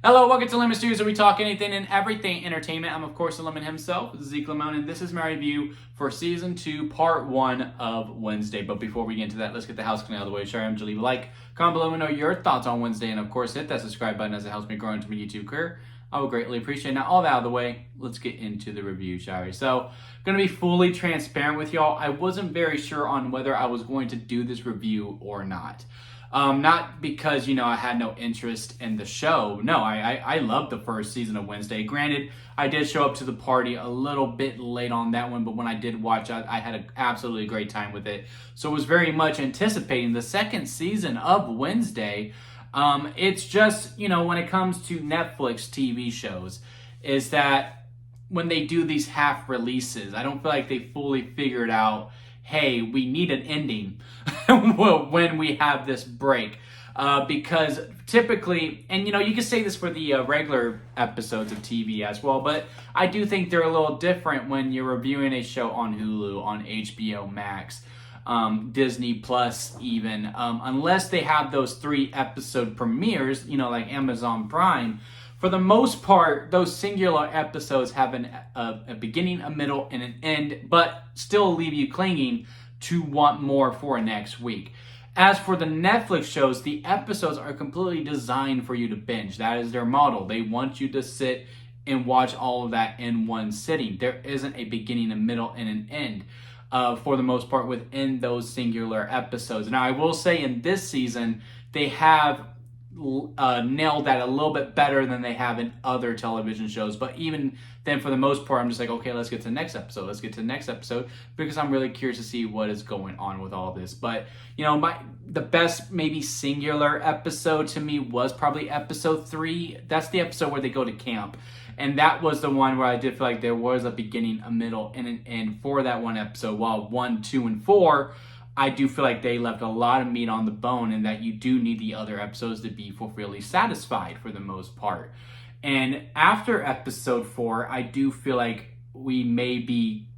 Hello, welcome to Lemon Studios, where we talk anything and everything entertainment. I'm, of course, the Lemon himself, Zeke Lemon, and this is my review for Season 2, Part 1 of Wednesday. But before we get into that, let's get the house clean out of the way. Sure, I'm to leave a like, comment below, and know your thoughts on Wednesday, and, of course, hit that subscribe button as it helps me grow into my YouTube career. I would greatly appreciate it. Now, all that out of the way, let's get into the review, shall we? So, going to be fully transparent with y'all. I wasn't very sure on whether I was going to do this review or not. Not because, I had no interest in the show. No, I loved the first season of Wednesday. Granted, I did show up to the party a little bit late on that one, but when I did watch, I had an absolutely great time with it. So I was very much anticipating the second season of Wednesday. It's just, when it comes to Netflix TV shows, is that when they do these half releases, I don't feel like they fully figured out, hey, we need an ending when we have this break. Because typically, and you can say this for the regular episodes of TV as well, but I do think they're a little different when you're reviewing a show on Hulu, on HBO Max, Disney Plus even, unless they have those 3 episode premieres, like Amazon Prime. For the most part, those singular episodes have a beginning, a middle, and an end, but still leave you clinging to want more for next week. As for the Netflix shows, the episodes are completely designed for you to binge. That is their model. They want you to sit and watch all of that in one sitting. There isn't a beginning, a middle, and an end. For the most part, within those singular episodes. Now, I will say in this season, they have nailed that a little bit better than they have in other television shows. But even then, for the most part, I'm just like, okay, let's get to the next episode. Let's get to the next episode, because I'm really curious to see what is going on with all this. But, the best maybe singular episode to me was probably episode 3. That's the episode where they go to camp. And that was the one where I did feel like there was a beginning, a middle, and an end for that one episode. While 1, 2, and 4, I do feel like they left a lot of meat on the bone, and that you do need the other episodes to be fully satisfied for the most part. And after episode 4, I do feel like we may be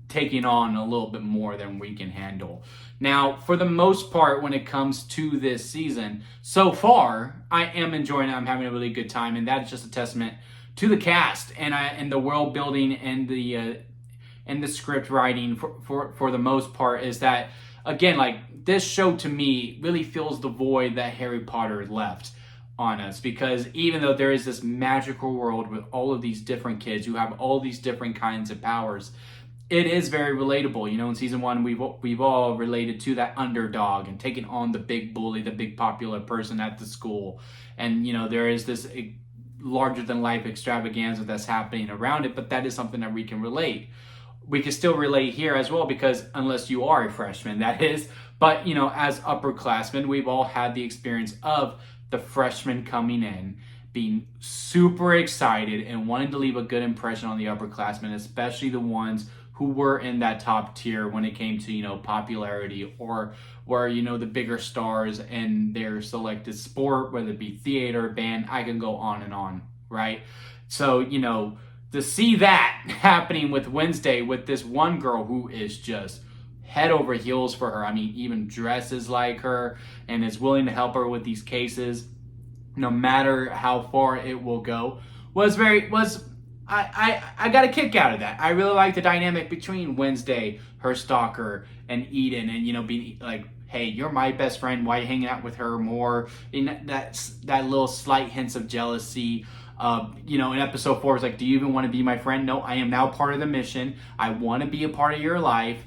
taking on a little bit more than we can handle. Now, for the most part, when it comes to this season, so far, I am enjoying it. I'm having a really good time, and that is just a testament to the cast and the world building and the script writing for the most part. Is that, again, like, this show to me really fills the void that Harry Potter left on us, because even though there is this magical world with all of these different kids who have all these different kinds of powers, it is very relatable. In season 1, we've all related to that underdog and taking on the big bully, the big popular person at the school, and there is this larger than life extravaganza that's happening around it, but that is something that we can relate. We can still relate here as well, because unless you are a freshman, that is. But, as upperclassmen, we've all had the experience of the freshmen coming in, being super excited and wanting to leave a good impression on the upperclassmen, especially the ones who were in that top tier when it came to, popularity, or were, the bigger stars in their selected sport, whether it be theater, band, I can go on and on, right? So, to see that happening with Wednesday, with this one girl who is just head over heels for her. I mean, even dresses like her and is willing to help her with these cases, no matter how far it will go, I got a kick out of that. I really like the dynamic between Wednesday, her stalker, and Eden, and being like, hey, you're my best friend, why are you hanging out with her more? And that little slight hints of jealousy. In episode 4, it's like, do you even want to be my friend? No, I am now part of the mission. I want to be a part of your life.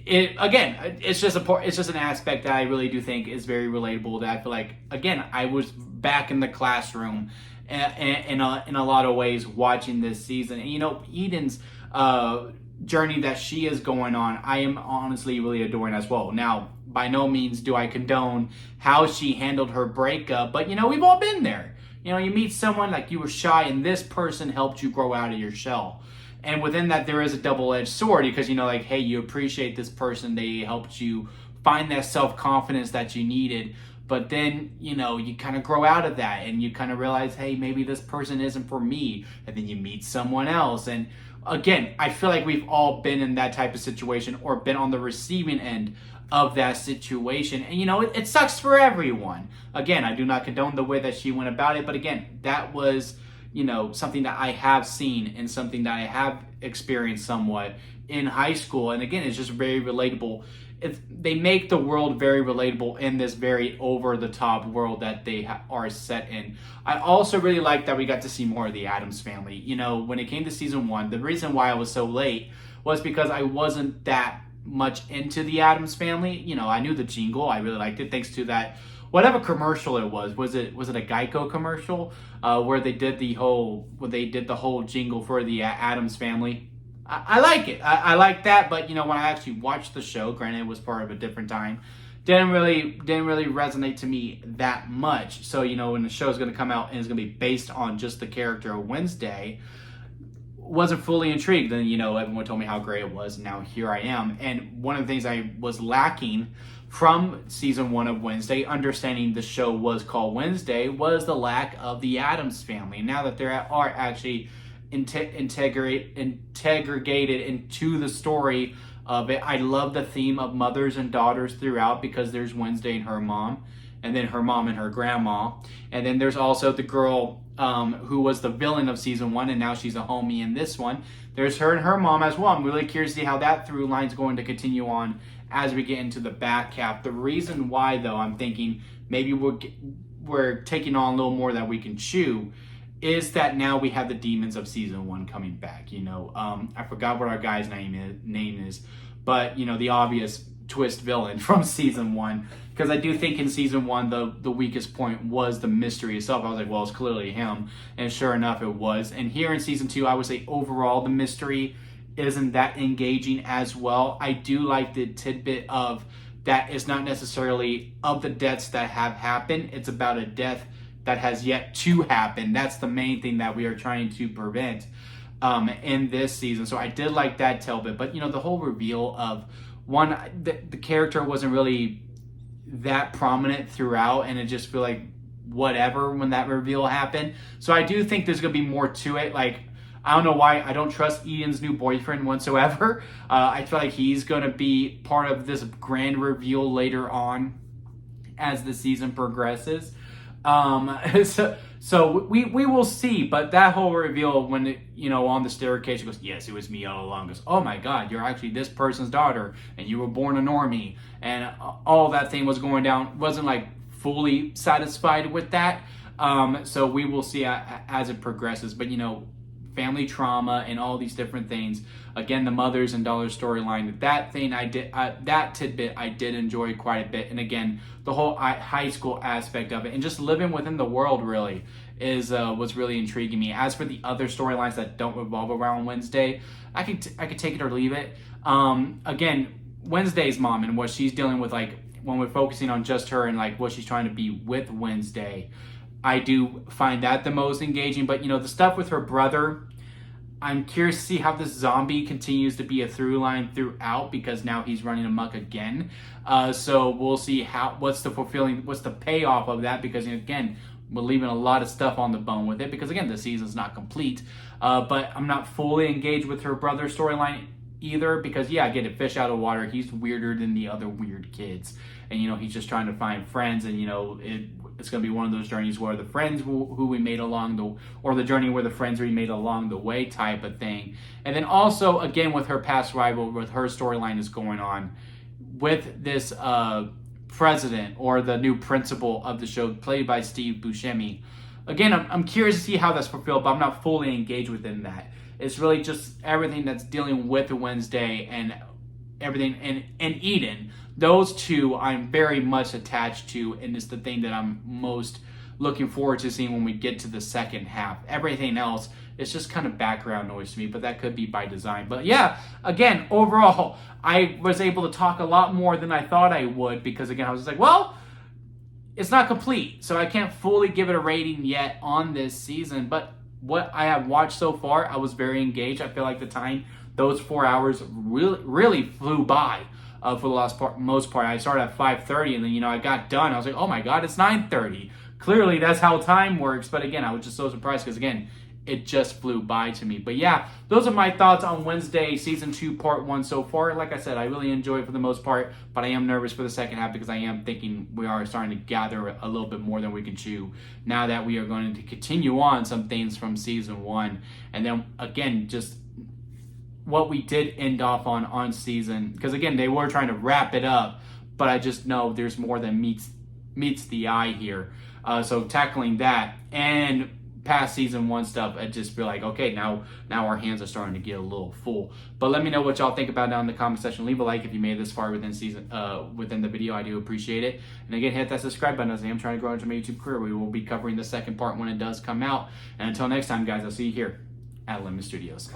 It's just an aspect that I really do think is very relatable, that I feel like, again, I was back in the classroom in a lot of ways watching this season. And Eden's journey that she is going on, I am honestly really adoring as well. Now, by no means do I condone how she handled her breakup, but we've all been there. You meet someone, like, you were shy, and this person helped you grow out of your shell. And within that, there is a double-edged sword, because, hey, you appreciate this person. They helped you find that self-confidence that you needed. But then, you kind of grow out of that, and you kind of realize, hey, maybe this person isn't for me. And then you meet someone else. And again, I feel like we've all been in that type of situation, or been on the receiving end of that situation. And, it sucks for everyone. Again, I do not condone the way that she went about it. But again, that was, something that I have seen and something that I have experienced somewhat in high school. And again, it's just very relatable. They make the world very relatable in this very over-the-top world that they are set in. I also really like that we got to see more of the Addams family. When it came to season 1, the reason why I was so late was because I wasn't that much into the Addams family. I knew the jingle. I really liked it thanks to that, whatever commercial it was. Was it a Geico commercial where they did the whole jingle for the Addams family? I like it. I like that, but when I actually watched the show, granted it was part of a different time, didn't really resonate to me that much. So when the show is going to come out and it's going to be based on just the character of Wednesday, wasn't fully intrigued. Then everyone told me how great it was, and now here I am. And one of the things I was lacking from season 1 of Wednesday, understanding the show was called Wednesday, was the lack of the Addams family. Now that there are actually integrated into the story of it. I love the theme of mothers and daughters throughout, because there's Wednesday and her mom, and then her mom and her grandma, and then there's also the girl who was the villain of season 1, and now she's a homie in this one. There's her and her mom as well. I'm really curious to see how that through line is going to continue on as we get into the back half. The reason why, though, I'm thinking maybe we're taking on a little more that we can chew, is that now we have the demons of season 1 coming back. I forgot what our guy's name is, but the obvious twist villain from season 1, because I do think in season 1 the weakest point was the mystery itself. I was like, well, it's clearly him, and sure enough it was. And here in season 2, I would say overall the mystery isn't that engaging as well. I do like the tidbit of that it's not necessarily of the deaths that have happened, it's about a death that has yet to happen. That's the main thing that we are trying to prevent in this season. So I did like that tidbit. But the whole reveal of one, the character wasn't really that prominent throughout, and it just feel like whatever when that reveal happened. So I do think there's gonna be more to it. Like, I don't know why I don't trust Ian's new boyfriend whatsoever. I feel like he's gonna be part of this grand reveal later on as the season progresses. So we will see, but that whole reveal when it, on the staircase, she goes, yes, it was me all along. Goes, oh my God, you're actually this person's daughter, and you were born a normie, and all that thing was going down. Wasn't like fully satisfied with that. So we will see as it progresses, but family trauma and all these different things. Again, the mothers and daughters storyline, that tidbit I did enjoy quite a bit. And again, the whole high school aspect of it and just living within the world really is what's really intriguing me. As for the other storylines that don't revolve around Wednesday, I could take it or leave it. Again, Wednesday's mom and what she's dealing with, like when we're focusing on just her and like what she's trying to be with Wednesday, I do find that the most engaging. But the stuff with her brother, I'm curious to see how this zombie continues to be a through line throughout, because now he's running amok again. So we'll see what's the payoff of that, because again, we're leaving a lot of stuff on the bone with it, because again, the season's not complete. But I'm not fully engaged with her brother storyline either, because I get it, fish out of water. He's weirder than the other weird kids, and he's just trying to find friends, and it's going to be one of those journeys where the friends who we made or the journey where the friends we made along the way type of thing. And then also, again, with her past rival, with her storyline is going on with this president or the new principal of the show, played by Steve Buscemi. Again, I'm curious to see how that's fulfilled, but I'm not fully engaged within that. It's really just everything that's dealing with Wednesday and everything, and Eden. Those two I'm very much attached to, and it's the thing that I'm most looking forward to seeing when we get to the second half. Everything else is just kind of background noise to me, but that could be by design. But again, overall, I was able to talk a lot more than I thought I would, because again, I was just like, well, it's not complete, so I can't fully give it a rating yet on this season. But what I have watched so far, I was very engaged. I feel like the time, those 4 hours really flew by. For the most part, I started at 5:30, and then I got done. I was like, oh my God, it's 9:30. Clearly, that's how time works. But again, I was just so surprised, because again, it just flew by to me. But yeah, those are my thoughts on Wednesday Season 2 Part 1 so far. Like I said, I really enjoy it for the most part, but I am nervous for the second half because I am thinking we are starting to gather a little bit more than we can chew now that we are going to continue on some things from Season 1. And then, again, just what we did end off on season, because again, they were trying to wrap it up, but I just know there's more than meets the eye here. So tackling that and past season 1 stuff, I just feel like, okay, now our hands are starting to get a little full. But let me know what y'all think about down in the comment section. Leave a like if you made it this far within the video. I do appreciate it. And again, hit that subscribe button as I am trying to grow into my YouTube career. We will be covering the second part when it does come out. And until next time, guys, I'll see you here at Lemon Studios.